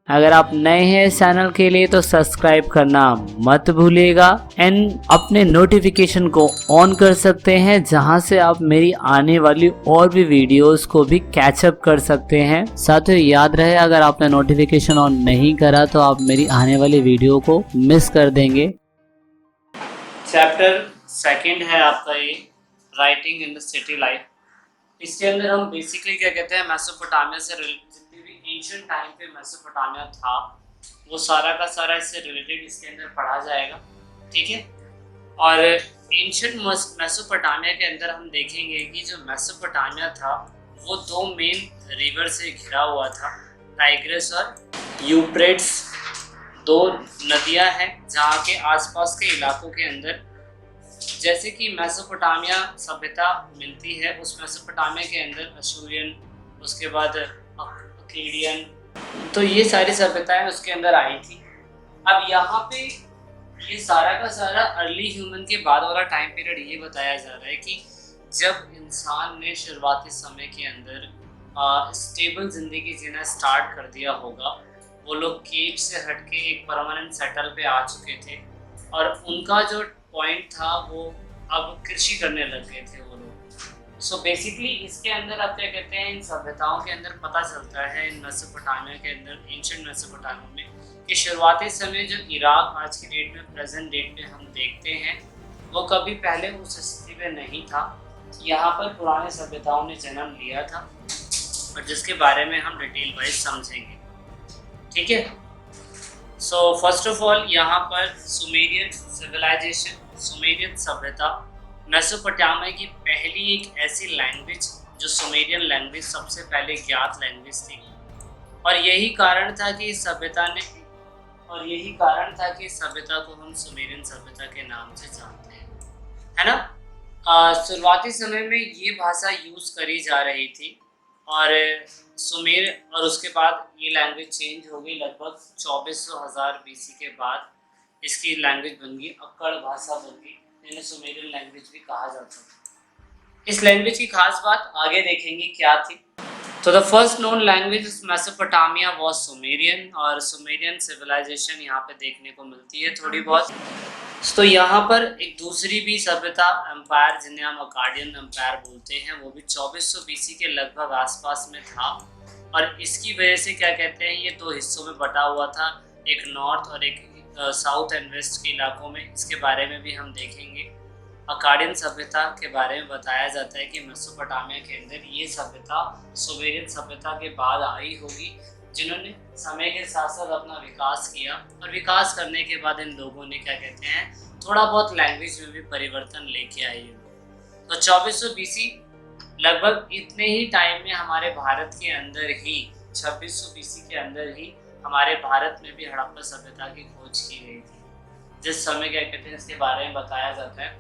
अगर आप नए हैं इस चैनल के लिए तो सब्सक्राइब करना मत भूलिएगा एंड अपने नोटिफिकेशन को ऑन कर सकते हैं, जहां से आप मेरी आने वाली और भी वीडियोस को भी कैचअप कर सकते हैं। साथ ही याद रहे, अगर आपने नोटिफिकेशन ऑन नहीं करा तो आप मेरी आने वाली वीडियो को मिस कर देंगे। चैप्टर सेकंड है आपका ये, writing in the city life. इसके अंदर हम बेसिकली क्या कहते हैं, मेसोपोटामिया से जितनी भी एंशिएंट टाइम पे मेसोपोटामिया था वो सारा का सारा इससे रिलेटेड इसके अंदर पढ़ा जाएगा। ठीक है। और एंशिएंट मेसोपोटामिया के अंदर हम देखेंगे कि जो मेसोपोटामिया था वो दो मेन रिवर से घिरा हुआ था, टाइग्रिस और यूफ्रेट्स। दो नदियां हैं जहाँ के आसपास के इलाकों के अंदर जैसे कि मेसोपोटामिया सभ्यता मिलती है, उस मेसोपोटामिया के अंदर अशूरियन, उसके बाद अकेडियन, तो ये सारी सभ्यताएं उसके अंदर आई थी। अब यहाँ पे ये सारा का सारा अर्ली ह्यूमन के बाद वाला टाइम पीरियड ये बताया जा रहा है कि जब इंसान ने शुरुआती समय के अंदर स्टेबल जिंदगी जीना स्टार्ट कर दिया होगा। वो लोग केव से हटके एक परमानेंट सेटल पे आ चुके थे और उनका जो पॉइंट था वो अब कृषि करने लग गए थे वो लोग। सो बेसिकली इसके अंदर अब क्या कहते हैं, इन सभ्यताओं के अंदर पता चलता है, इन मेसोपोटामिया के अंदर, एंशिएंट मेसोपोटामिया में, कि शुरुआती समय जो इराक आज की डेट में, प्रेजेंट डेट में हम देखते हैं, वो कभी पहले उस स्थिति में नहीं था। यहाँ पर पुराने सभ्यताओं ने जन्म लिया था और जिसके बारे में हम डिटेल वाइज समझेंगे। ठीक है। सो फर्स्ट ऑफ ऑल यहाँ पर सुमेरियन सिविलाइजेशन, सुमेरियन सभ्यता मेसोपोटामिया की पहली एक ऐसी लैंग्वेज जो सुमेरियन लैंग्वेज सबसे पहले ज्ञात लैंग्वेज थी। और यही कारण था कि इस सभ्यता को हम सुमेरियन सभ्यता के नाम से जानते हैं, है ना। शुरुआती समय में ये भाषा यूज करी जा रही थी और सुमेर, और उसके बाद ये लैंग्वेज चेंज हो गई। लगभग 2400 BC के बाद इसकी लैंग्वेज बन गई, अक्कड़ भाषा बन गई, जिन्हें सुमेरियन लैंग्वेज भी कहा जाता है। इस लैंग्वेज की खास बात आगे देखेंगे क्या थी। तो the first known language Mesopotamia was Sumerian, और सुमेरियन सिविलाइजेशन यहाँ पे देखने को मिलती है थोड़ी बहुत। तो यहाँ पर एक दूसरी भी सभ्यता, एम्पायर, जिन्हें हम अकाडियन एम्पायर बोलते हैं, वो भी 2400 BC के लगभग आसपास में था। और इसकी वजह से क्या कहते हैं, ये दो हिस्सों में बटा हुआ था, एक नॉर्थ और एक साउथ एंड वेस्ट के इलाकों में। इसके बारे में भी हम देखेंगे। अकाडियन सभ्यता के बारे में बताया जाता है कि मेसोपोटामिया के अंदर ये सभ्यता सुमेरियन सभ्यता के बाद आई होगी, जिन्होंने समय के साथ साथ अपना विकास किया। और विकास करने के बाद इन लोगों ने क्या कहते हैं, थोड़ा बहुत लैंग्वेज में भी परिवर्तन लेके आए। तो 2400 BC लगभग इतने ही टाइम में हमारे भारत के अंदर ही, 2600 BC के अंदर ही हमारे भारत में भी हड़प्पा सभ्यता की खोज की गई थी, जिस समय क्या कहते हैं इसके बारे में बताया जाता है।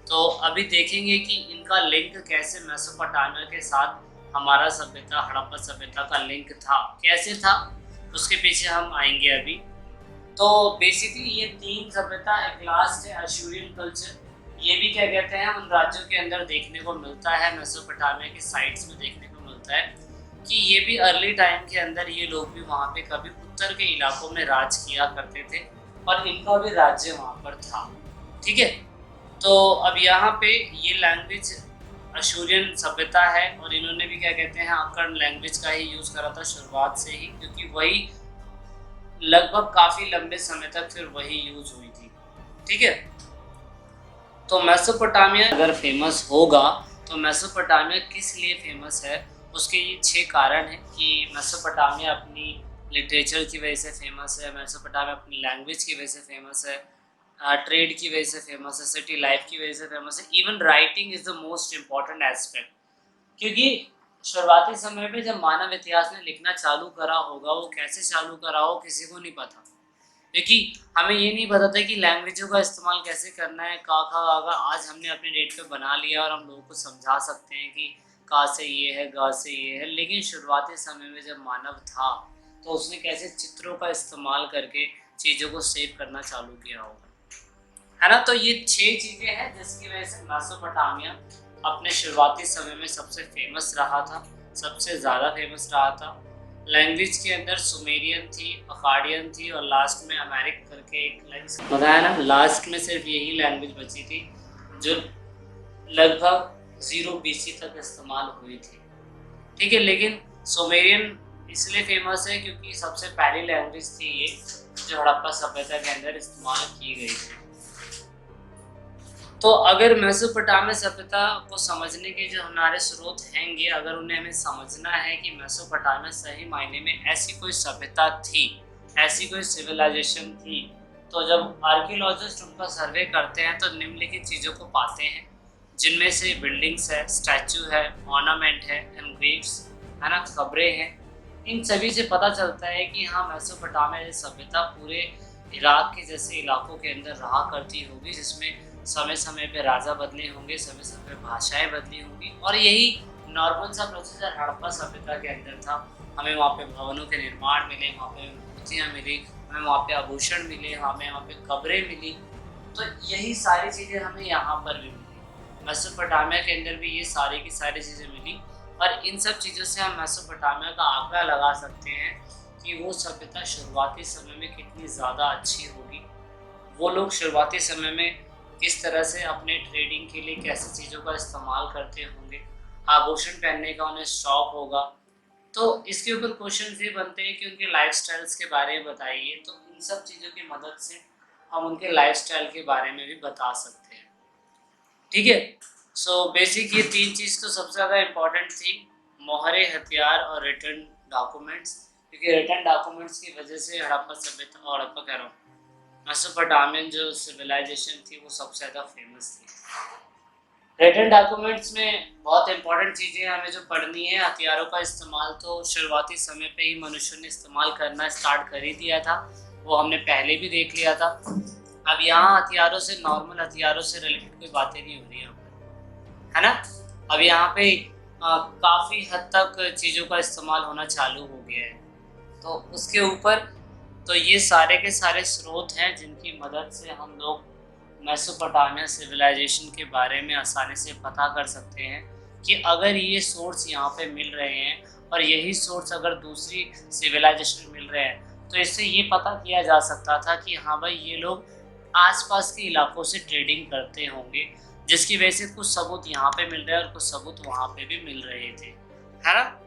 तो अभी देखेंगे कि इनका लिंक कैसे मेसोपोटामिया के साथ हमारा सभ्यता, हड़प्पा सभ्यता का लिंक था, कैसे था, उसके पीछे हम आएंगे अभी। तो बेसिकली ये तीन सभ्यता, एक लास्ट है अशूरियन कल्चर। ये भी क्या कहते हैं, उन राज्यों के अंदर देखने को मिलता है, मेसोपोटामिया की साइट्स में देखने को मिलता है कि ये भी अर्ली टाइम के अंदर ये लोग भी वहाँ पे कभी उत्तर के इलाकों में राज किया करते थे और इनका भी राज्य वहाँ पर था। ठीक है। तो अब यहाँ पे ये लैंग्वेज अशूरियन सभ्यता है और इन्होंने भी क्या कहते हैं, अक्कड़ लैंग्वेज का ही यूज करा था शुरुआत से ही, क्योंकि वही लगभग काफी लंबे समय तक फिर वही यूज हुई थी। ठीक है। तो मेसोपोटामिया अगर फेमस होगा तो मेसोपोटामिया किस लिए फेमस है, उसके ये 6 कारण हैं कि मेसोपोटामिया अपनी लिटरेचर की वजह से फेमस है, मेसोपोटामिया अपनी लैंग्वेज की वजह से फेमस है, ट्रेड की वजह से फेमस है, सिटी लाइफ की वजह से फेमस है, even writing is the most important aspect. क्योंकि शुरुआती समय पे जब मानव इतिहास ने लिखना चालू करा होगा, वो कैसे चालू करा हो किसी को नहीं पता, क्योंकि हमें ये नहीं पता था कि लैंग्वेजों का इस्तेमाल कैसे करना है, का खा गा। आज हमने अपने डेट पे बना लिया और हम लोगों को समझा सकते हैं कि का से ये है, गा से ये है। लेकिन शुरुआती समय में जब मानव था तो उसने कैसे चित्रों का इस्तेमाल करके चीज़ों को सेव करना चालू किया होगा, है ना। तो ये 6 चीज़ें हैं जिसकी वजह से मेसोपोटामिया अपने शुरुआती समय में सबसे फेमस रहा था, सबसे ज़्यादा फेमस रहा था। लैंग्वेज के अंदर सुमेरियन थी, अकाडियन थी और लास्ट में अमेरिक करके एक लैंग्वेज बताया ना, लास्ट में सिर्फ यही लैंग्वेज बची थी जो लगभग 0 BC तक इस्तेमाल हुई थी। ठीक है, लेकिन सुमेरियन इसलिए फेमस है क्योंकि सबसे पहली लैंग्वेज थी ये जो हड़प्पा सभ्यता के अंदर इस्तेमाल की गई थी। तो अगर मेसोपोटामिया सभ्यता को समझने के जो हमारे स्रोत हैंगे, अगर उन्हें हमें समझना है कि मेसोपोटामिया सही मायने में ऐसी कोई सभ्यता थी, ऐसी कोई सिविलाइजेशन थी, तो जब आर्कियोलॉजिस्ट उनका सर्वे करते हैं तो निम्नलिखित चीज़ों को पाते हैं, जिनमें से बिल्डिंग्स है, स्टैचू है, ऑर्नामेंट है, एनग्रेव्स है ना, कब्रें हैं। इन सभी से पता चलता है कि हाँ, मेसोपोटामिया सभ्यता पूरे इराक के जैसे इलाकों के अंदर रहा करती होगी, जिसमें समय समय पे राजा बदले होंगे, समय समय पे भाषाएं बदली होंगी, और यही नॉर्मल सा प्रोसेसर हड़प्पा सभ्यता के अंदर था। हमें वहाँ पे भवनों के निर्माण मिले, वहाँ पे मूर्तियाँ मिली, हमें वहाँ पे आभूषण मिले, हमें वहाँ पे कब्रें मिली। तो यही सारी चीज़ें हमें यहाँ पर भी मिली, मेसोपोटामिया के अंदर भी ये सारी की सारी चीज़ें मिली। और इन सब चीज़ों से हम मेसोपोटामिया का आंकड़ा लगा सकते हैं कि वो सभ्यता शुरुआती समय में कितनी ज़्यादा अच्छी होगी। वो लोग शुरुआती समय में किस तरह से अपने ट्रेडिंग के लिए कैसे चीज़ों का इस्तेमाल करते होंगे, आभूषण पहनने का उन्हें शौक होगा। तो इसके ऊपर क्वेश्चन ये बनते हैं कि उनके लाइफस्टाइल्स के बारे में बताइए, तो इन सब चीज़ों की मदद से हम उनके लाइफस्टाइल के बारे में भी बता सकते हैं। ठीक है, सो बेसिक ये 3 चीज़ तो सबसे ज़्यादा इम्पोर्टेंट थी, मोहरे, हथियार और रिटर्न डॉक्यूमेंट्स, क्योंकि रिटर्न डॉक्यूमेंट्स की वजह से हड़प्पा सभ्यता, और हड़प्पा कह रहा हूँ, मेसोपोटामियन जो सिविलाइजेशन थी वो सबसे ज़्यादा फेमस थी। रिटन डॉक्यूमेंट्स में बहुत इंपॉर्टेंट चीज़ें हमें जो पढ़नी है, हथियारों का इस्तेमाल तो शुरुआती समय पे ही मनुष्य ने इस्तेमाल करना स्टार्ट कर ही दिया था, वो हमने पहले भी देख लिया था। अब यहाँ हथियारों से, नॉर्मल हथियारों से रिलेटेड कोई बातें नहीं हो रही यहाँ पर, है ना। अब यहाँ पे काफ़ी हद तक चीज़ों का इस्तेमाल होना चालू हो गया है, तो उसके ऊपर तो ये सारे के सारे स्रोत हैं जिनकी मदद से हम लोग मेसोपोटामिया सिविलाइजेशन के बारे में आसानी से पता कर सकते हैं कि अगर ये सोर्स यहाँ पे मिल रहे हैं और यही सोर्स अगर दूसरी सिविलाइजेशन में मिल रहे हैं, तो इससे ये पता किया जा सकता था कि हाँ भाई, ये लोग आसपास के इलाकों से ट्रेडिंग करते होंगे, जिसकी वजह से कुछ सबूत यहाँ पे मिल रहे हैं और कुछ सबूत वहाँ पे भी मिल रहे थे, है ना।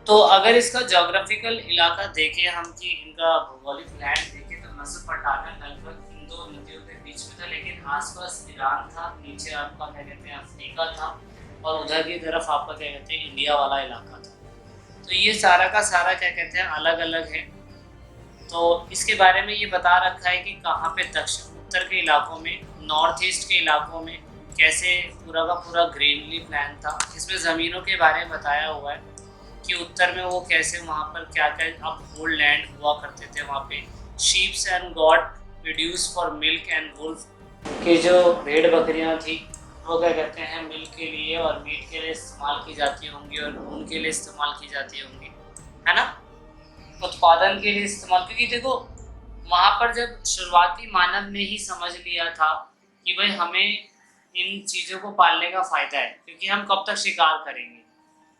तो अगर इसका जोग्राफिकल इलाका देखें हम कि इनका भौगोलिक लैंड देखें, तो मेसोपोटामिया लगभग इन 2 नदियों के बीच में था, लेकिन आसपास ईरान था, नीचे आपका क्या कहते हैं अफ्रीका था, और उधर की तरफ आपका क्या कहते हैं इंडिया वाला इलाका था। तो ये सारा का सारा क्या कहते हैं अलग अलग है। तो इसके बारे में ये बता रखा है कि कहाँ पे दक्षिण उत्तर के इलाकों में, नॉर्थ ईस्ट के इलाकों में कैसे पूरा का पूरा ग्रीनरी प्लान था। इसमें ज़मीनों के बारे में बताया हुआ है कि उत्तर में वो कैसे वहाँ पर क्या क्या अब होल लैंड हुआ करते थे, वहाँ पे sheeps and goat produce for milk and wool, के जो भेड़ बकरियाँ थी वो क्या कहते हैं मिल्क के लिए और मीट के लिए इस्तेमाल की जाती होंगी और ऊन के लिए इस्तेमाल की जाती होंगी, है ना, उत्पादन के लिए इस्तेमाल। क्योंकि देखो, वहाँ पर जब शुरुआती मानव ने ही समझ लिया था कि भाई हमें इन चीज़ों को पालने का फ़ायदा है, क्योंकि हम कब तक शिकार करेंगे,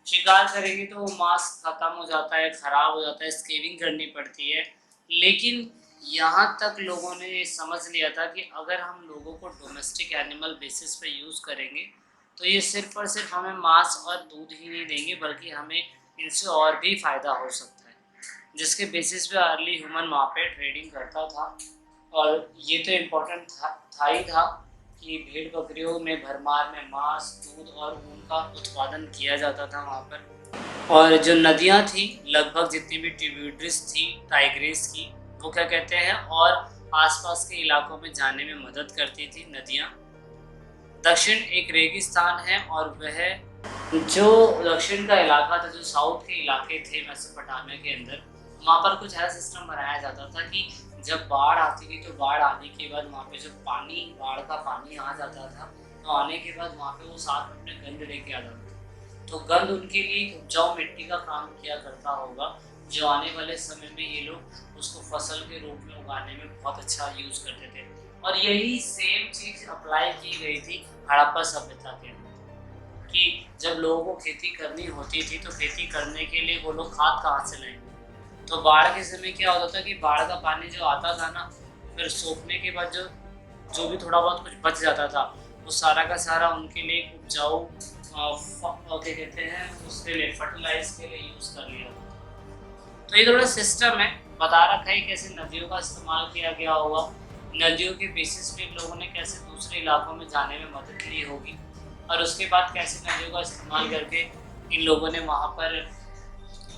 शिकार करेंगे तो वो मांस खत्म हो जाता है, ख़राब हो जाता है, स्केविंग करनी पड़ती है। लेकिन यहाँ तक लोगों ने समझ लिया था कि अगर हम लोगों को डोमेस्टिक एनिमल बेसिस पे यूज़ करेंगे, तो ये सिर्फ और सिर्फ हमें मांस और दूध ही नहीं देंगे, बल्कि हमें इनसे और भी फ़ायदा हो सकता है, जिसके बेसिस पे अर्ली ह्यूमन वहाँ पे ट्रेडिंग करता था। और ये तो इम्पोर्टेंट था ही था कि भेड़ बकरियों में भरमार में मांस, दूध और ऊन का उत्पादन किया जाता था वहाँ पर। और जो नदियाँ थी, लगभग जितनी भी ट्रिब्यूटरीज थी टाइग्रिस की, वो क्या कहते हैं और आसपास के इलाकों में जाने में मदद करती थी नदियाँ। दक्षिण एक रेगिस्तान है, और वह जो दक्षिण का इलाका था, जो साउथ के इलाके थे मेसोपोटामिया के अंदर, वहाँ पर कुछ ऐसा सिस्टम बनाया जाता था कि जब बाढ़ आती थी तो बाढ़ आने के बाद वहाँ पे जो पानी, बाढ़ का पानी आ जाता था, तो आने के बाद वहाँ पे वो साथ में अपने गंद लेके आ जाते थे। तो गंद उनके लिए एक उपजाऊ मिट्टी का काम किया करता होगा, जो आने वाले समय में ये लोग उसको फसल के रूप में उगाने में बहुत अच्छा यूज़ करते थे। और यही सेम चीज़ अप्लाई की गई थी हड़प्पा सभ्यता के अंदर। कि जब लोगों को खेती करनी होती थी तो खेती करने के लिए वो लोग खाद कहाँ से लाएंगे। तो बाढ़ के समय क्या होता था कि बाढ़ का पानी जो आता था ना, फिर सूखने के बाद जो जो भी थोड़ा बहुत कुछ बच जाता था वो सारा का सारा उनके लिए एक उपजाऊ क्या कहते हैं उसके लिए फर्टिलाइज के लिए यूज़ कर लिया। तो ये थोड़ा सिस्टम है, बता रखा है कैसे नदियों का इस्तेमाल किया गया होगा, नदियों के बेसिस पे लोगों ने कैसे दूसरे इलाकों में जाने में मदद ली होगी, और उसके बाद कैसे नदियों का इस्तेमाल करके इन लोगों ने वहाँ पर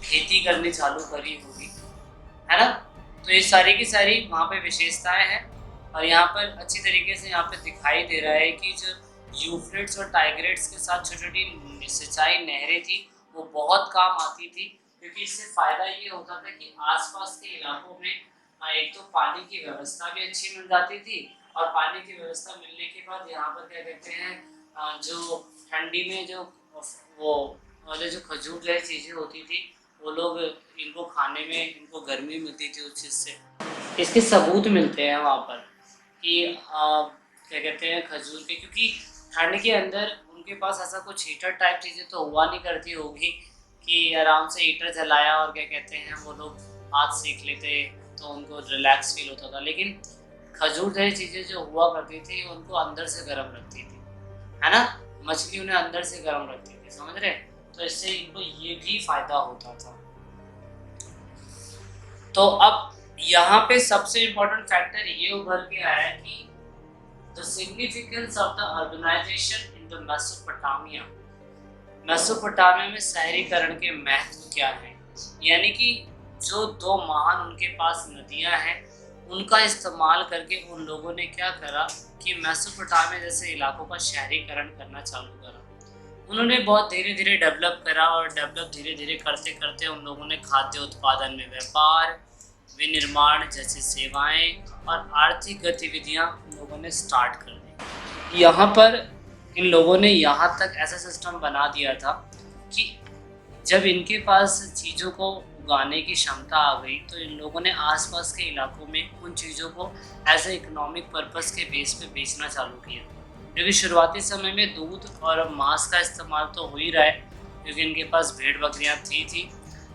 खेती करनी चालू करी होगी, है ना। तो ये सारी की सारी वहाँ पे विशेषताएं हैं, और यहाँ पर अच्छी तरीके से यहाँ पे दिखाई दे रहा है कि जो यूफ्रेट्स और टाइग्रेट्स के साथ छोटी छोटी सिंचाई नहरें थी वो बहुत काम आती थी, क्योंकि इससे फ़ायदा ये होता था कि आसपास के इलाकों में एक तो पानी की व्यवस्था भी अच्छी मिल जाती थी, और पानी की व्यवस्था मिलने के बाद यहाँ पर क्या कहते हैं जो ठंडी में जो वो वाले जो खजूर जैसी चीज़ें होती थी वो लोग इनको खाने में इनको गर्मी मिलती थी उस चीज़ से। इसके सबूत मिलते हैं वहाँ पर कि क्या कहते हैं खजूर के, क्योंकि ठंड के अंदर उनके पास ऐसा कुछ हीटर टाइप चीज़ें तो हुआ नहीं करती होगी कि आराम से हीटर जलाया और क्या कहते हैं वो लोग हाथ सेक लेते तो उनको रिलैक्स फील होता था, लेकिन खजूर जैसी चीज़ें जो हुआ करती थी उनको अंदर से गर्म रखती थी, है ना। मछली उन्हें अंदर से गर्म रखती थी, समझ रहे। तो इससे इनको ये भी फायदा होता था। तो अब यहाँ पे सबसे इम्पोर्टेंट फैक्टर ये उभर के आया कि the significance of the urbanisation in the Mesopotamia. Mesopotamia में शहरीकरण के महत्व क्या है, यानी कि जो दो महान उनके पास नदियां हैं उनका इस्तेमाल करके उन लोगों ने क्या करा कि मेसोपोटामिया जैसे इलाकों का शहरीकरण करना चालू करा। उन्होंने बहुत धीरे धीरे डेवलप करा, और डेवलप धीरे धीरे करते करते उन लोगों ने खाद्य उत्पादन में व्यापार, विनिर्माण जैसी सेवाएं और आर्थिक गतिविधियां उन लोगों ने स्टार्ट कर दी। यहाँ पर इन लोगों ने यहाँ तक ऐसा सिस्टम बना दिया था कि जब इनके पास चीज़ों को उगाने की क्षमता आ गई तो इन लोगों ने आसपास के इलाकों में उन चीज़ों को एज ए इकोनॉमिक पर्पस के बेस पे बेचना चालू किया। क्योंकि शुरुआती समय में दूध और मांस का इस्तेमाल तो हो ही रहा है, क्योंकि इनके पास भेड़ बकरियां थी,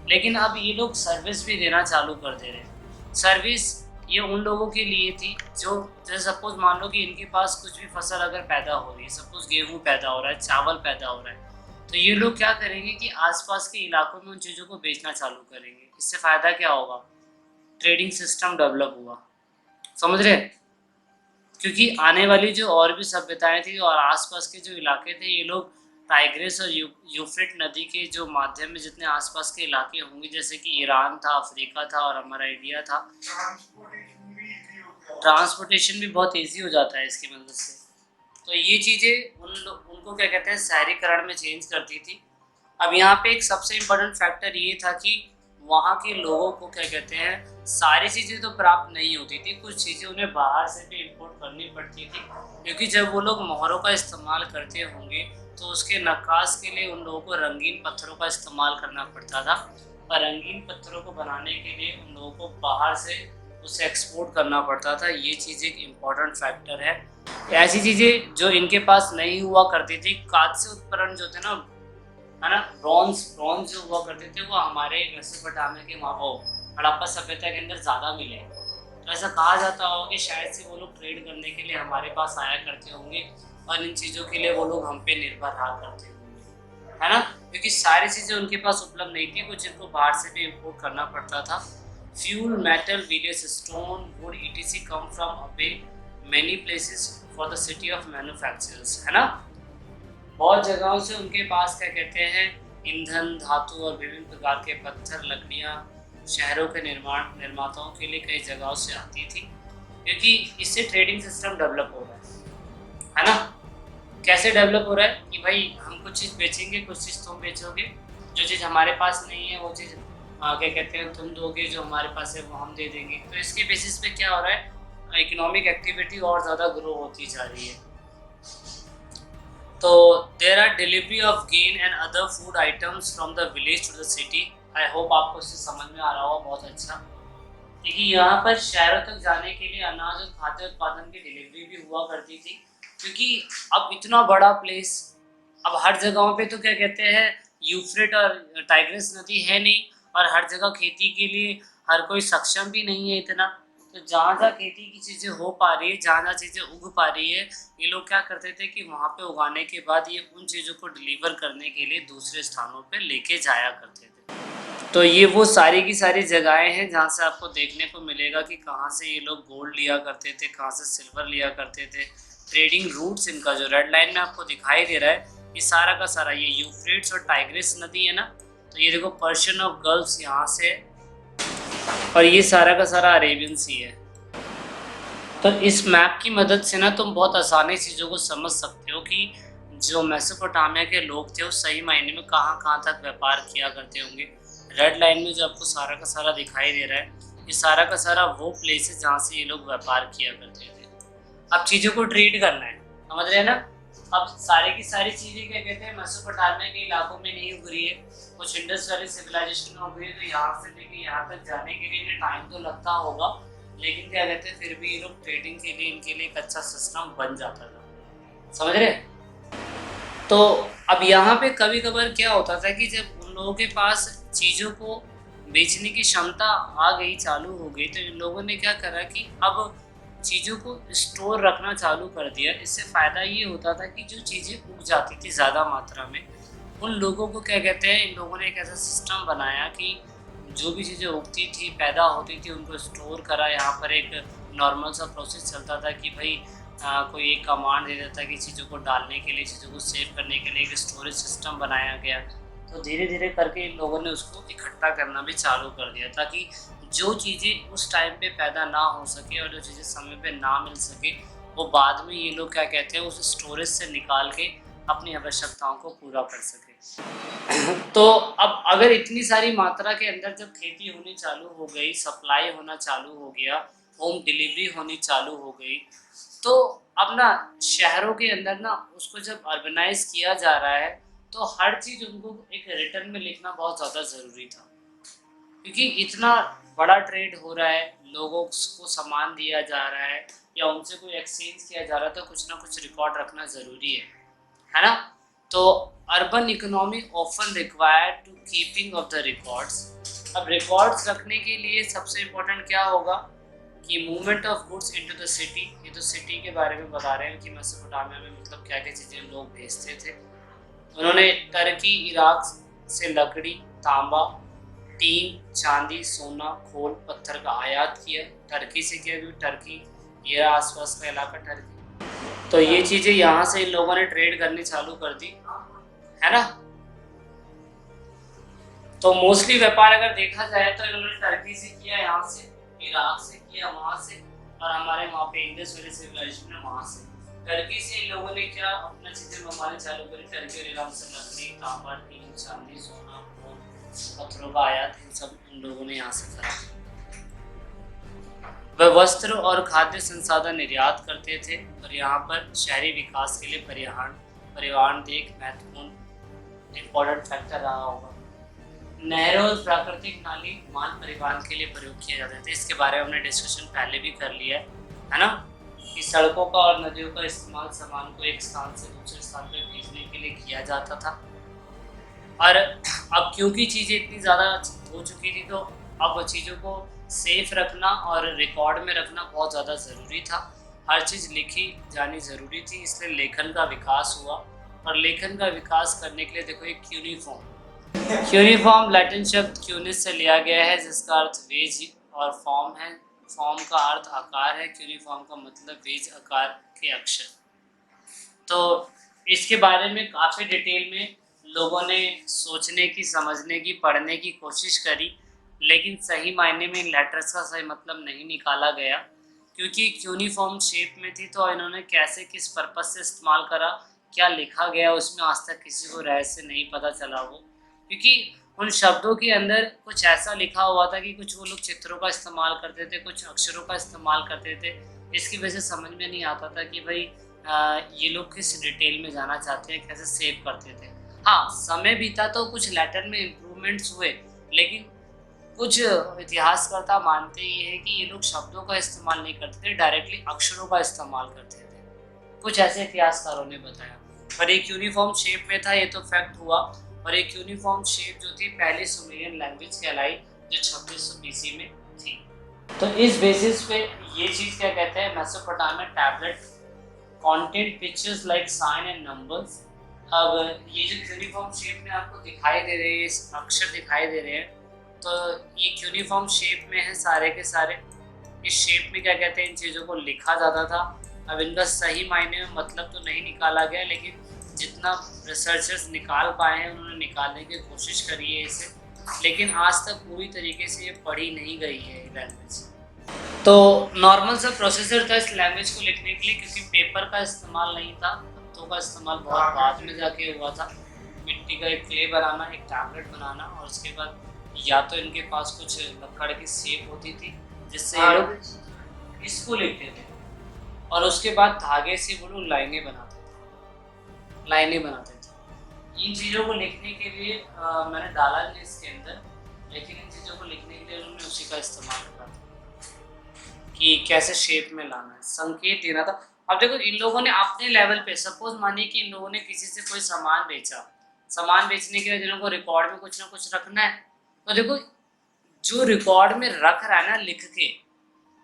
लेकिन अब ये लोग सर्विस भी देना चालू कर दे रहे हैं। सर्विस ये उन लोगों के लिए थी जो जैसे सपोज मान लो कि इनके पास कुछ भी फसल अगर पैदा हो रही है, सपोज गेहूँ पैदा हो रहा है, चावल पैदा हो रहा है, तो ये लोग क्या करेंगे कि आसपास के इलाकों में उन चीज़ों को बेचना चालू करेंगे। इससे फ़ायदा क्या होगा, ट्रेडिंग सिस्टम डेवलप हुआ, समझ रहे। क्योंकि आने वाली जो और भी सभ्यताएं थी और आसपास के जो इलाके थे ये लोग टाइग्रिस और यूफ्रेट नदी के जो माध्यम में जितने आसपास के इलाके होंगे, जैसे कि ईरान था, अफ्रीका था और हमारा इंडिया था, ट्रांसपोर्टेशन भी बहुत ईजी हो जाता है इसकी मदद से। तो ये चीज़ें उनको क्या कहते हैं शहरीकरण में चेंज करती थी। अब यहाँ पे एक सबसे इम्पोर्टेंट फैक्टर ये था कि वहाँ के लोगों को क्या कहते हैं सारी चीज़ें तो प्राप्त नहीं होती थी, कुछ चीज़ें उन्हें बाहर से भी इम्पोर्ट करनी पड़ती थी, क्योंकि जब वो लोग मोहरों का इस्तेमाल करते होंगे तो उसके नक्काश के लिए उन लोगों को रंगीन पत्थरों का इस्तेमाल करना पड़ता था, और रंगीन पत्थरों को बनाने के लिए उन लोगों को बाहर से उसे एक्सपोर्ट करना पड़ता था। ये चीज़ एक इम्पॉर्टेंट फैक्टर है। ऐसी चीज़ें जो इनके पास नहीं हुआ करती थी, कांच से उपकरण जो थे ना, है ना, ब्रॉन्ज जो हुआ करते थे वो हमारे मेसोपोटामिया के वहाँ हड़प्पा सभ्यता के अंदर ज़्यादा मिले। तो ऐसा कहा जाता होगा कि शायद से वो लोग ट्रेड करने के लिए हमारे पास आया करते होंगे और इन चीज़ों के लिए वो लोग हम पे निर्भर रहा करते होंगे, है ना, क्योंकि सारी चीज़ें उनके पास उपलब्ध नहीं थी, कुछ इनको बाहर से भी इम्पोर्ट करना पड़ता था। Fuel, metal, various stone, would etc come from away many places for the city of manufacturers, है ना। बहुत जगहों से उनके पास क्या कहते हैं ईंधन, धातु और विभिन्न प्रकार के पत्थर, लकड़ियाँ शहरों के निर्माताओं के लिए कई जगहों से आती थी, क्योंकि इससे ट्रेडिंग सिस्टम डेवलप हो रहा है ना। कैसे डेवलप हो रहा है कि भाई हम कुछ चीज़ बेचेंगे, कुछ चीज़ तुम बेचोगे, जो चीज़ हमारे पास नहीं है वो चीज़ क्या कहते हैं तुम दोगे, जो हमारे पास है वो हम दे देंगे। तो इसके बेसिस पे क्या हो रहा है, इकोनॉमिक एक्टिविटी और ज़्यादा ग्रो होती जा रही है। तो there are delivery of grain and other food items from the village to the city. I hope आपको इससे समझ में आ रहा होगा बहुत अच्छा। देखिए यहाँ पर शहरों तक जाने के लिए अनाज और खाद्य उत्पादन की डिलीवरी भी हुआ करती थी, क्योंकि अब इतना बड़ा प्लेस अब हर जगहों पे तो क्या कहते हैं, यूफ्रेट और टाइग्रिस नदी है नहीं, और हर जगह खेती के लिए हर कोई सक्षम भी नहीं है इतना। तो जहाँ जहाँ खेती की चीज़ें हो पा रही है, जहाँ जहाँ चीज़ें उग पा रही है, ये लोग क्या करते थे कि वहाँ पे उगाने के बाद ये उन चीज़ों को डिलीवर करने के लिए दूसरे स्थानों पे लेके जाया करते थे। तो ये वो सारी की सारी जगहें हैं जहाँ से आपको देखने को मिलेगा कि कहाँ से ये लोग गोल्ड लिया करते थे, कहाँ से सिल्वर लिया करते थे। ट्रेडिंग रूट्स इनका जो रेड लाइन में आपको दिखाई दे रहा है, ये सारा का सारा ये यूफ्रेट्स और टाइग्रिस नदी है ना, तो ये देखो पर्शियन ऑफ गल्फ्स यहाँ से है, और ये सारा का सारा अरेबियन सी है। तो इस मैप की मदद से ना तुम बहुत आसानी से चीज़ों को समझ सकते हो कि जो मेसोपोटामिया के लोग थे वो सही मायने में कहाँ कहाँ तक व्यापार किया करते होंगे। रेड लाइन में जो आपको सारा का सारा दिखाई दे रहा है, ये सारा का सारा वो प्लेस है जहाँ से ये लोग व्यापार किया करते थे। अब चीज़ों को ट्रीट करना है, समझ रहे हैं ना। अब सारी की सारी चीज़ें क्या कहते हैं, मेसोपोटामिया के इलाकों में नहीं उग रही है, कुछ इंडस वैली सिविलाइजेशन में उग रही है, तो यहाँ से लेके यहाँ तक जाने के लिए टाइम तो लगता होगा, लेकिन क्या कहते हैं फिर भी ये लोग ट्रेडिंग के लिए इनके लिए एक अच्छा सिस्टम बन जाता था, समझ रहे। तो अब यहाँ पे कभी कभार क्या होता था कि जब उन लोगों के पास चीज़ों को बेचने की क्षमता आ गई, चालू हो गई, तो इन लोगों ने क्या करा कि अब चीज़ों को स्टोर रखना चालू कर दिया। इससे फ़ायदा ये होता था कि जो चीज़ें उग जाती थी ज़्यादा मात्रा में, उन लोगों को क्या कहते हैं, इन लोगों ने एक ऐसा सिस्टम बनाया कि जो भी चीज़ें उगती थी, पैदा होती थी, उनको स्टोर करा। यहाँ पर एक नॉर्मल सा प्रोसेस चलता था कि भाई कोई एक कमांड दे देता कि चीज़ों को डालने के लिए, चीज़ों को सेव करने के लिए एक स्टोरेज सिस्टम बनाया गया। तो धीरे धीरे करके इन लोगों ने उसको इकट्ठा करना भी चालू कर दिया, ताकि जो चीज़ें उस टाइम पे पैदा ना हो सके और जो चीज़ें समय पे ना मिल सके, वो बाद में ये लोग क्या कहते हैं उस स्टोरेज से निकाल के अपनी आवश्यकताओं को पूरा कर सके। तो अब अगर इतनी सारी मात्रा के अंदर जब खेती होनी चालू हो गई, सप्लाई होना चालू हो गया, होम डिलीवरी होनी चालू हो गई, तो अब ना शहरों के अंदर ना उसको जब अर्बनाइज किया जा रहा है, तो हर चीज़ उनको एक रिटर्न में लिखना बहुत ज़्यादा ज़रूरी था, क्योंकि इतना बड़ा ट्रेड हो रहा है, लोगों को सामान दिया जा रहा है या उनसे कोई एक्सचेंज किया जा रहा है, तो कुछ ना कुछ रिकॉर्ड रखना ज़रूरी है ना। तो urban economy often required to keeping of the records. अब रिकॉर्ड्स रखने के लिए सबसे इम्पोर्टेंट क्या होगा कि movement of goods into the city. ये तो सिटी के बारे में बता रहे हैं कि मेसोपोटामिया में मतलब क्या क्या चीज़ें लोग भेजते थे। उन्होंने टर्की, इराक से लकड़ी, तांबा, टीन, चांदी, सोना, खोल, पत्थर का आयात किया। टर्की से किया क्योंकि टर्की ये आसपास का इलाका टर्की, तो ये चीज़ें यहाँ से इन लोगों ने ट्रेड करनी चालू कर दी, है ना। तो मोस्टली व्यापार अगर देखा जाए तो इन्होंने टर्की से किया, यहाँ से, इराक से किया, वहाँ से, और हमारे वहाँ पे इंडस वैली सिविलाइजेशन है वहाँ से। टर्की से इन लोगों ने क्या अपना चीज़ें मंगवानी चालू करी, टर्की और इराक से लकड़ी, तांबा, टीन, चांदी, सोना, पत्थरों का आयात, इन सब इन लोगों ने यहाँ से करा। वह वस्त्र और खाद्य संसाधन निर्यात करते थे, और यहाँ पर शहरी विकास के लिए परिवहन एक महत्वपूर्ण इम्पोर्टेंट फैक्टर रहा होगा। नहरों और प्राकृतिक नाली माल परिवहन के लिए प्रयोग किए जाते थे। इसके बारे में हमने डिस्कशन पहले भी कर लिया है ना, कि सड़कों का और नदियों का इस्तेमाल सामान को एक स्थान से दूसरे स्थान पर भेजने के लिए किया जाता था। और अब क्योंकि चीज़ें इतनी ज़्यादा हो चुकी थी, तो अब चीज़ों को सेफ रखना और रिकॉर्ड में रखना बहुत ज़्यादा ज़रूरी था। हर चीज़ लिखी जानी ज़रूरी थी, इसलिए लेखन का विकास हुआ। और लेखन का विकास करने के लिए देखो एक यूनिफॉर्म लैटिन शब्द क्यूनिस से लिया गया है, जिसका अर्थ वेज और फॉर्म है। फॉर्म का अर्थ आकार है, यूनिफॉर्म का मतलब वेज आकार के अक्षर। तो इसके बारे में काफ़ी डिटेल में लोगों ने सोचने की, समझने की, पढ़ने की कोशिश करी, लेकिन सही मायने में इन लेटर्स का सही मतलब नहीं निकाला गया, क्योंकि यूनिफॉर्म शेप में थी। तो इन्होंने कैसे, किस पर्पज से इस्तेमाल करा, क्या लिखा गया उसमें, आज तक किसी को रहस्य नहीं पता चला वो, क्योंकि उन शब्दों के अंदर कुछ ऐसा लिखा हुआ था कि कुछ वो लोग चित्रों का इस्तेमाल करते थे, कुछ अक्षरों का इस्तेमाल करते थे। इसकी वजह से समझ में नहीं आता था कि भाई ये लोग किस डिटेल में जाना चाहते हैं, कैसे सेव करते थे। हाँ, समय बीता तो कुछ लेटर में इम्प्रूवमेंट्स हुए, लेकिन कुछ इतिहासकर्ता मानते ये हैं कि ये लोग शब्दों का इस्तेमाल नहीं करते थे, डायरेक्टली अक्षरों का इस्तेमाल करते थे। कुछ ऐसे इतिहासकारों ने बताया। पर एक यूनिफॉर्म शेप में था, ये तो फैक्ट हुआ। और एक यूनिफॉर्म शेप जो थी पहली सुमेरियन लैंग्वेज कहलाई, जो 2600 बीसी में थी। तो इस बेसिस पे ये चीज़ क्या कहते हैं, Mesopotamian tablet content pictures like sign and numbers. अब ये जो यूनिफॉर्म शेप में आपको दिखाई दे रहे हैं, अक्षर दिखाई दे रहे हैं, तो ये यूनिफॉर्म शेप में है सारे के सारे। इस शेप में क्या कहते हैं, इन चीज़ों को लिखा जाता था। अब इनका सही मायने में मतलब तो नहीं निकाला गया, लेकिन जितना रिसर्चर्स निकाल पाए हैं उन्होंने निकालने की कोशिश करी है इसे, लेकिन आज तक पूरी तरीके से ये पढ़ी नहीं गई है लैंग्वेज। तो नॉर्मल सा प्रोसेसर था इस लैंग्वेज को लिखने के लिए, क्योंकि पेपर का इस्तेमाल नहीं था, पत्तों का इस्तेमाल बहुत बाद में जाके हुआ था। मिट्टी का एक क्ले बनाना, एक टैबलेट बनाना, और उसके बाद या तो इनके पास कुछ लकड़ की सेप होती थी जिससे ये लोग इसको लिखते थे, और उसके बाद धागे से वो लोग लाइनें बनाते थे। इन चीज़ों को लिखने के लिए मैंने डाला नहीं इसके अंदर, लेकिन इन चीज़ों को लिखने के लिए उन्होंने उसी का इस्तेमाल करा था कि कैसे शेप में लाना है, संकेत देना था। अब देखो, इन लोगों ने अपने लेवल पे, सपोज मानिए कि इन लोगों ने किसी से कोई सामान बेचा, सामान बेचने के लिए जिन लोगों को रिकॉर्ड में कुछ ना कुछ रखना है, तो देखो जो रिकॉर्ड में रख रहा है ना लिख के,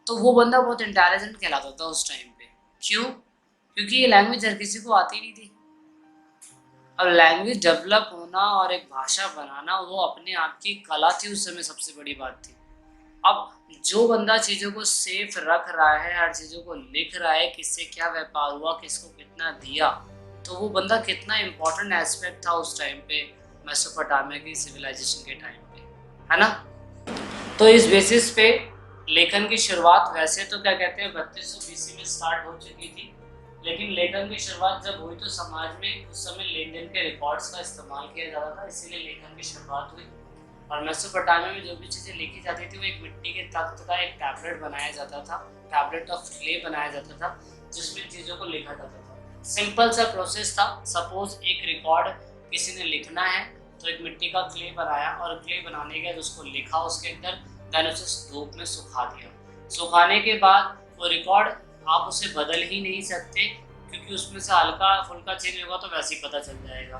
तो वो बंदा बहुत इंटेलिजेंट कहलाता था उस टाइम पे। क्यों? क्योंकि ये लैंग्वेज हर किसी को आती नहीं थी। अब लैंग्वेज डेवलप होना और एक भाषा बनाना, वो अपने आप की कला थी उस समय, सबसे बड़ी बात थी। अब जो बंदा चीज़ों को सेफ रख रहा है, हर चीज़ों को लिख रहा है, किससे क्या व्यापार हुआ, किसको कितना दिया, तो वो बंदा कितना इम्पोर्टेंट एस्पेक्ट था उस टाइम पे, मेसोपोटामिया की सिविलाइजेशन के टाइम पे, है ना। तो इस बेसिस पे लेखन की शुरुआत वैसे तो क्या कहते हैं 3200 बीसी में स्टार्ट हो चुकी थी, लेकिन लेखन की शुरुआत जब हुई तो समाज में उस समय लेन देन के रिकॉर्ड्स का इस्तेमाल किया जाता था, इसीलिए लेखन की शुरुआत हुई। और मेसोपोटामिया में जो भी चीज़ें लिखी जाती थी वो एक मिट्टी के तख्त का एक टैबलेट बनाया जाता था, टैबलेट ऑफ क्ले बनाया जाता था, जिसमें चीज़ों को लिखा जाता था। सिंपल सा प्रोसेस था। सपोज एक रिकॉर्ड किसी ने लिखना है, तो एक मिट्टी का क्ले बनाया, और क्ले बनाने के बाद उसको लिखा उसके अंदर, देन उसे धूप में सुखा दिया। सुखाने के बाद वो रिकॉर्ड आप उसे बदल ही नहीं सकते, क्योंकि उसमें से हल्का फुल्का चेंज होगा तो वैसे ही पता चल जाएगा।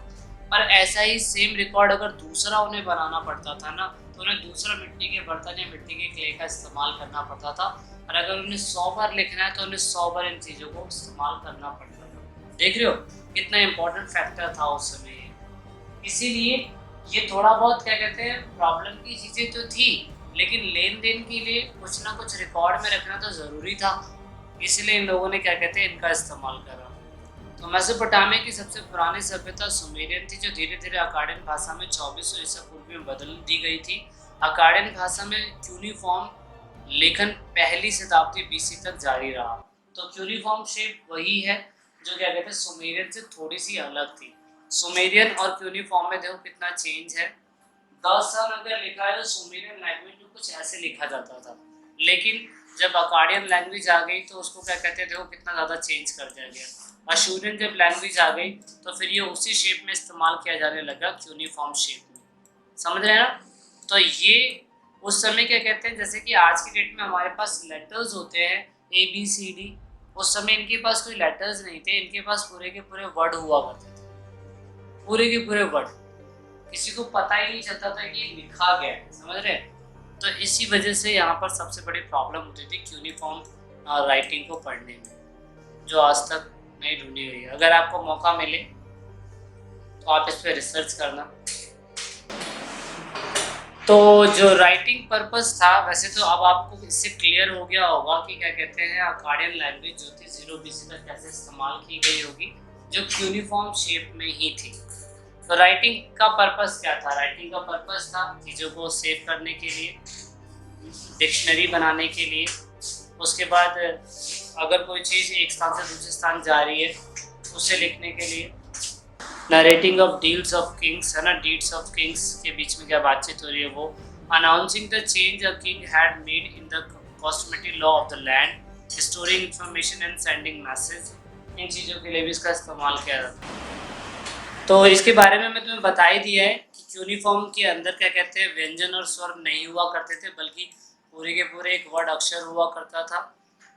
पर ऐसा ही सेम रिकॉर्ड अगर दूसरा उन्हें बनाना पड़ता था ना, तो उन्हें दूसरा मिट्टी के बर्तन या मिट्टी के क्ले का इस्तेमाल करना पड़ता था। और अगर उन्हें 100 बार लिखना है तो उन्हें 100 बार इन चीज़ों को इस्तेमाल करना पड़ता था। देख रहे हो कितना इम्पोर्टेंट फैक्टर था उस समय। इसीलिए ये थोड़ा बहुत क्या कहते हैं प्रॉब्लम की चीज़ें तो थी, लेकिन लेन देन के लिए कुछ ना कुछ रिकॉर्ड में रखना तो ज़रूरी था, इसलिए इन लोगों ने क्या कहते हैं इनका इस्तेमाल करा। तो मेसोपोटामिया की सबसे पुरानी सभ्यता सुमेरियन थी, जो धीरे धीरे अकाडियन भाषा में 2400 ईसा पूर्व में बदल दी गई थी। अकाडियन भाषा में क्यूनिफॉर्म लेखन पहली शताब्दी बीसी तक जारी रहा। तो क्यूनिफॉर्म शेप वही है जो क्या कहते हैं सुमेरियन से थोड़ी सी अलग थी। सुमेरियन और क्यूनिफॉर्म में देखो कितना चेंज है। 10 साल अगर लिखा है तो सुमेरियन लैंग्वेज में कुछ ऐसे लिखा जाता था, लेकिन जब अकाडियन लैंग्वेज आ गई तो उसको क्या कहते हैं देखो कितना ज़्यादा चेंज कर दिया गया। अशूरियन जब लैंग्वेज आ गई तो फिर ये उसी शेप में इस्तेमाल किया जाने लगा, क्यूनिफॉर्म शेप में। समझ रहे हैं ना। तो ये उस समय क्या कहते हैं, जैसे कि आज की डेट में हमारे पास लेटर्स होते हैं ABCD, उस समय इनके पास कोई लेटर्स नहीं थे, इनके पास पूरे के पूरे वर्ड हुआ करते थे, पूरे के पूरे वर्ड। किसी को पता ही नहीं चलता था कि ये लिखा गया है, समझ रहे हैं। तो इसी वजह से यहाँ पर सबसे बड़ी प्रॉब्लम होती थी क्यूनिफॉर्म राइटिंग को पढ़ने में, जो आज तक नहीं ढूंढी गई है। अगर आपको मौका मिले तो आप इस पर रिसर्च करना। तो जो राइटिंग पर्पस था, वैसे तो अब आपको इससे क्लियर हो गया होगा कि क्या कहते हैं अकाडियन लैंग्वेज जो थी 0 BC तक कैसे इस्तेमाल की गई होगी, जो क्यूनिफॉर्म शेप में ही थी। तो राइटिंग का पर्पस क्या था? राइटिंग का पर्पस था चीज़ों को सेव करने के लिए, डिक्शनरी बनाने के लिए, उसके बाद अगर कोई चीज़ एक स्थान से दूसरे स्थान जा रही है उसे लिखने के लिए, narrating of deals of Kings है ना, डीड्स ऑफ किंग्स के बीच में क्या बातचीत हो रही है वो, announcing the change a king had made in the cosmetic law of the land, storing information and sending message, इन चीज़ों के लिए भी इसका इस्तेमाल किया जाता है। तो इसके बारे में मैं तुम्हें बता ही दिया है कि यूनिफॉर्म के अंदर क्या कहते हैं व्यंजन और स्वर नहीं हुआ करते थे, बल्कि पूरे के पूरे एक वर्ड अक्षर हुआ करता था।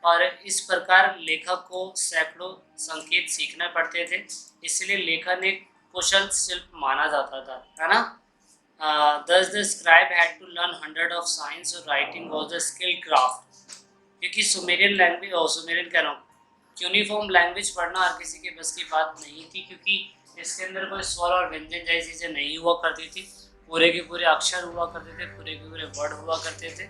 और इस प्रकार लेखक को सैकड़ों संकेत सीखने पड़ते थे, इसलिए लेखन एक कुशल शिल्प माना जाता था, है ना। Thus the scribe had to learn hundred of signs, और writing was a skilled craft, क्योंकि सुमेरियन लैंग्वेज और सुमेरियन कह रहा हूँ यूनिफॉर्म लैंग्वेज पढ़ना हर किसी के बस की बात नहीं थी, क्योंकि इसके अंदर कोई स्वर और व्यंजन जैसी चीज़ें नहीं हुआ करती थी, पूरे के पूरे अक्षर हुआ करते थे, पूरे के पूरे वर्ड हुआ करते थे,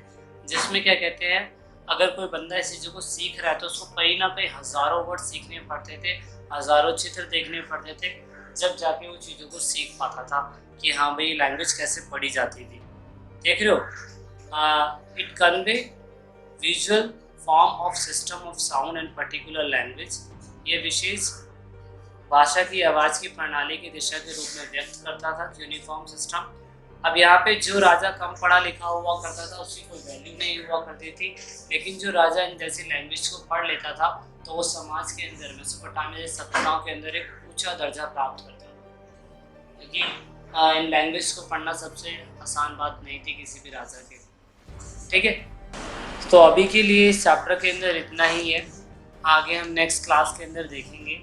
जिसमें क्या कहते हैं अगर कोई बंदा इस चीज़ों को सीख रहा है तो उसको कहीं ना कहीं हज़ारों वर्ड सीखने पड़ते थे, हज़ारों चित्र देखने पड़ते थे, जब जाके वो चीज़ों को सीख पाता था कि हाँ भाई लैंग्वेज कैसे पढ़ी जाती थी। देख रहे हो, it convey visual form of system of sound and particular language, ये विशेष भाषा की आवाज़ की प्रणाली की दिशा के रूप में व्यक्त करता था, यूनिफॉर्म सिस्टम। अब यहाँ पे जो राजा कम पढ़ा लिखा हुआ करता था उसकी कोई वैल्यू नहीं हुआ करती थी, लेकिन जो राजा इन जैसी लैंग्वेज को पढ़ लेता था तो वो समाज के अंदर मेसोपोटामिया जैसी सभ्यताओं के अंदर एक ऊंचा दर्जा प्राप्त करता था, क्योंकि इन लैंग्वेज को पढ़ना सबसे आसान बात नहीं थी किसी भी राजा के। ठीक है, तो अभी के लिए इस चैप्टर के अंदर इतना ही है, आगे हम नेक्स्ट क्लास के अंदर देखेंगे।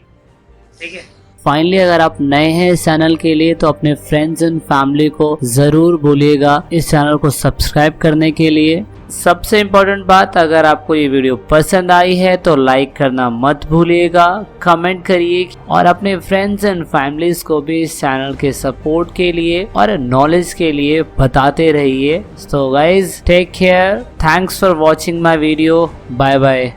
ठीक है, फाइनली अगर आप नए हैं इस चैनल के लिए तो अपने फ्रेंड्स एंड फैमिली को ज़रूर बोलिएगा इस चैनल को सब्सक्राइब करने के लिए। सबसे इम्पोर्टेंट बात, अगर आपको ये वीडियो पसंद आई है तो लाइक करना मत भूलिएगा, कमेंट करिए और अपने फ्रेंड्स एंड फैमिलीज को भी इस चैनल के सपोर्ट के लिए और नॉलेज के लिए बताते रहिए। So guys take care, thanks for watching my video, bye bye.